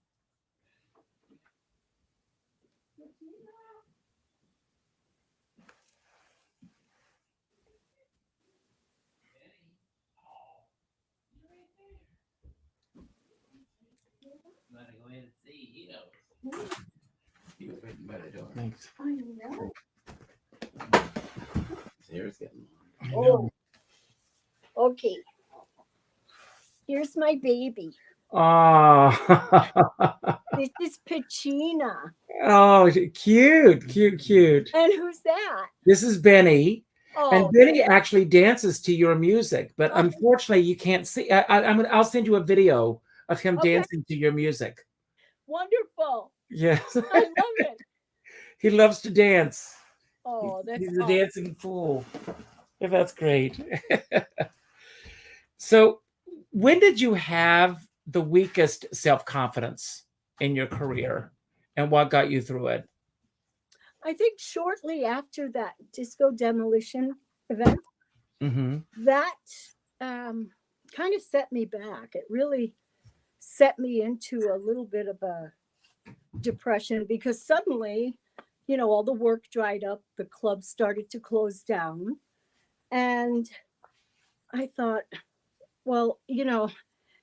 Thanks. I know. Hair's getting long. Oh, okay. Here's my baby. Oh, This is Pacina. Oh, cute. And who's that? This is Benny. Oh, and Benny actually dances to your music, but unfortunately you can't see. I'll send you a video of him dancing to your music. Wonderful. Yes. I love it. He loves to dance. Oh, He's a dancing fool. Yeah, that's great. So, when did you have the weakest self-confidence in your career, and what got you through it? I think shortly after that Disco Demolition event, that kind of set me back. It really set me into a little bit of a depression, because suddenly, all the work dried up, the clubs started to close down. And I thought, well,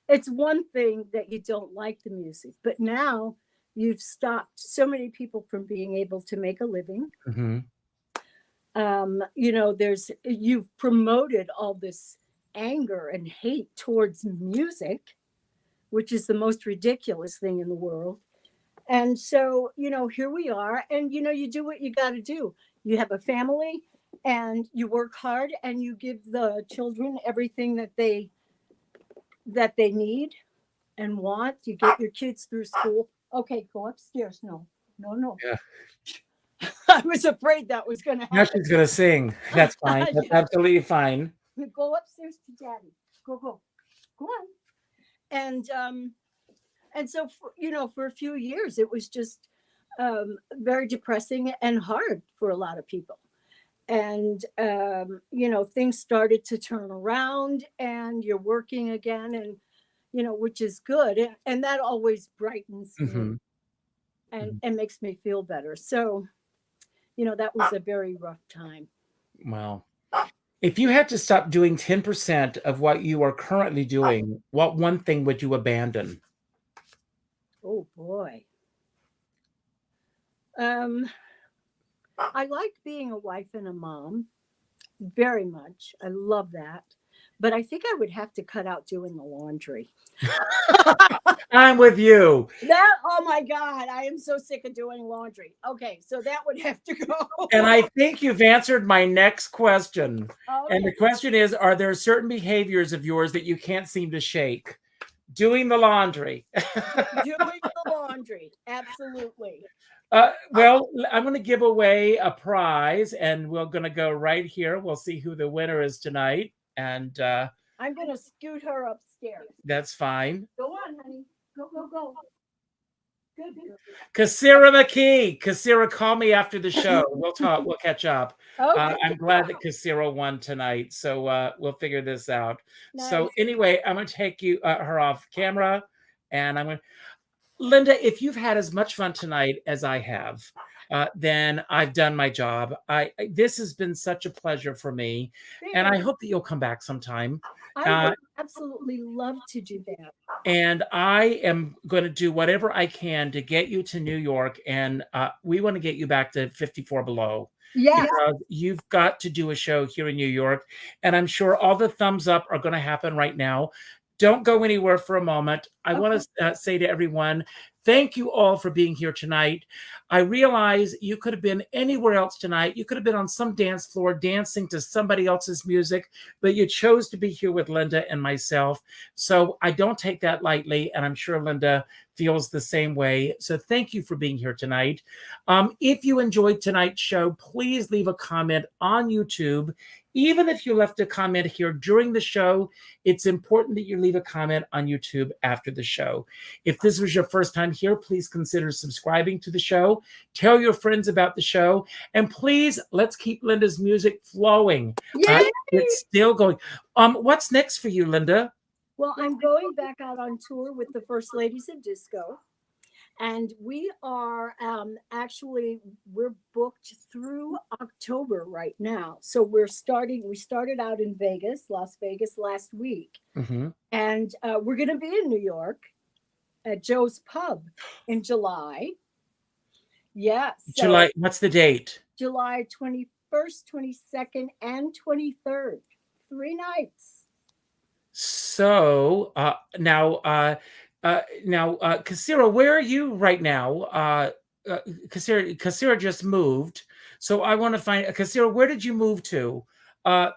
it's one thing that you don't like the music, but now you've stopped so many people from being able to make a living. You've promoted all this anger and hate towards music, which is the most ridiculous thing in the world. And so, here we are, and, you do what you got to do. You have a family, and you work hard, and you give the children everything that they need and want. You get your kids through school. Okay, go upstairs. No. Yeah. I was afraid that was going to happen. Now she's going to sing. That's fine. That's absolutely fine. Go upstairs to daddy. Go on. And so for a few years it was just very depressing and hard for a lot of people. And things started to turn around, and you're working again, and which is good, and that always brightens me and makes me feel better. So that was a very rough time. Wow. If you had to stop doing 10% of what you are currently doing, what one thing would you abandon? Oh boy. I like being a wife and a mom very much. I love that. But I think I would have to cut out doing the laundry. I'm with you. Oh my God, I am so sick of doing laundry. Okay, so that would have to go. And I think you've answered my next question. Okay. And the question is, are there certain behaviors of yours that you can't seem to shake? Doing the laundry. Doing the laundry, absolutely. Well, I'm going to give away a prize, and we're going to go right here. We'll see who the winner is tonight. And I'm going to scoot her upstairs. That's fine. Go on, honey. Go. Good. Kassira McKee. Kassira, call me after the show. We'll talk. We'll catch up. Okay. I'm glad that Kassira won tonight. So we'll figure this out. Nice. So anyway, I'm going to take her off camera, and I'm going to... Linda, if you've had as much fun tonight as I have, then I've done my job. This has been such a pleasure for me, and I hope that you'll come back sometime. I would absolutely love to do that. And I am going to do whatever I can to get you to New York, and we want to get you back to 54 Below. Yeah. Because you've got to do a show here in New York, and I'm sure all the thumbs up are going to happen right now. Don't go anywhere for a moment. I want to say to everyone, thank you all for being here tonight. I realize you could have been anywhere else tonight. You could have been on some dance floor dancing to somebody else's music, but you chose to be here with Linda and myself. So I don't take that lightly, and I'm sure Linda feels the same way. So thank you for being here tonight. If you enjoyed tonight's show, please leave a comment on YouTube. Even if you left a comment here during the show, it's important that you leave a comment on YouTube after the show. If this was your first time here, please consider subscribing to the show. Tell your friends about the show. And please, let's keep Linda's music flowing. It's still going. What's next for you, Linda? Well, I'm going back out on tour with the First Ladies of Disco. And we are we're booked through October right now. So we started out in Las Vegas last week. And we're going to be in New York at Joe's Pub in July. Yes. July, what's the date? July 21st, 22nd, and 23rd. 3 nights. So now, Kassira, where are you right now? Kassira just moved. So I want to find Kassira, where did you move to?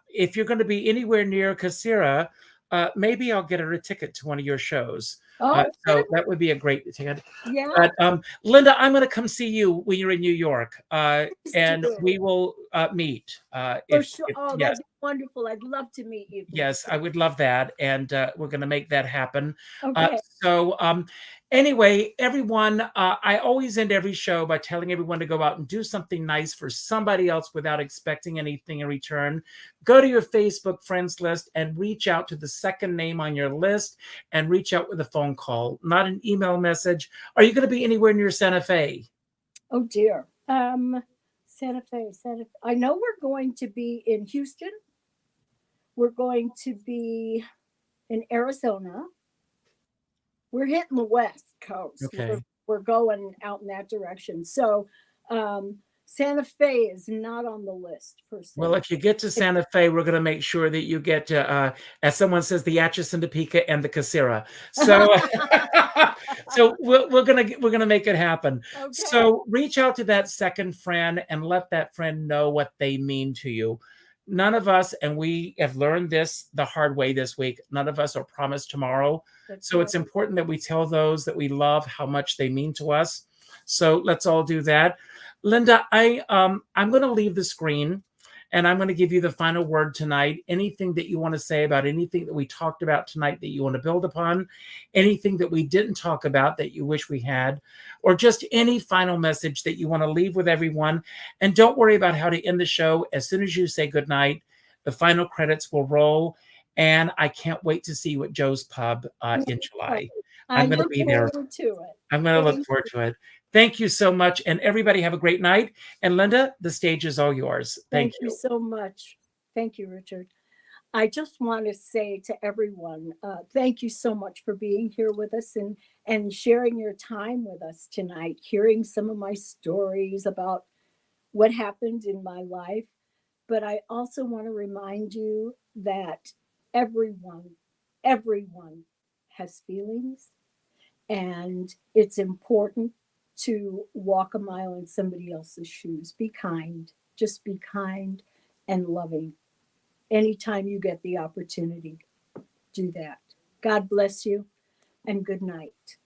If you're going to be anywhere near Kassira, maybe I'll get her a ticket to one of your shows. So that would be a great ticket. Yeah. But Linda, I'm going to come see you when you're in New York, and we will meet. For sure. That'd be wonderful. I'd love to meet you. Yes, I would love that, and we're going to make that happen. Okay. Anyway, everyone, I always end every show by telling everyone to go out and do something nice for somebody else without expecting anything in return. Go to your Facebook friends list and reach out to the second name on your list, and reach out with a phone call, not an email message. Are you going to be anywhere near Santa Fe? Oh dear. Santa Fe. I know we're going to be in Houston. We're going to be in Arizona. We're hitting the West Coast. Okay. We're going out in that direction. So Santa Fe is not on the list per se. Well, if you get to Santa Fe, we're going to make sure that you get to, as someone says, the Atchison, the Pica, and the Kassira. So, so we're gonna make it happen. Okay. So reach out to that second friend and let that friend know what they mean to you. None of us, and we have learned this the hard way this week, none of us are promised tomorrow. So it's important that we tell those that we love how much they mean to us. So let's all do that. Linda, I'm going to leave the screen, And I'm going to give you the final word tonight. Anything that you want to say about anything that we talked about tonight that you want to build upon, anything that we didn't talk about that you wish we had, or just any final message that you want to leave with everyone. And don't worry about how to end the show. As soon as you say goodnight, the final credits will roll. And I can't wait to see you at Joe's Pub in July. I'm going to be there. I'm going to look forward to it. Thank you so much. And everybody have a great night. And Linda, the stage is all yours. Thank you so much. Thank you, Richard. I just want to say to everyone, thank you so much for being here with us and sharing your time with us tonight, hearing some of my stories about what happened in my life. But I also want to remind you that everyone has feelings, and it's important to walk a mile in somebody else's shoes. Be kind, just be kind and loving. Anytime you get the opportunity, do that. God bless you and good night.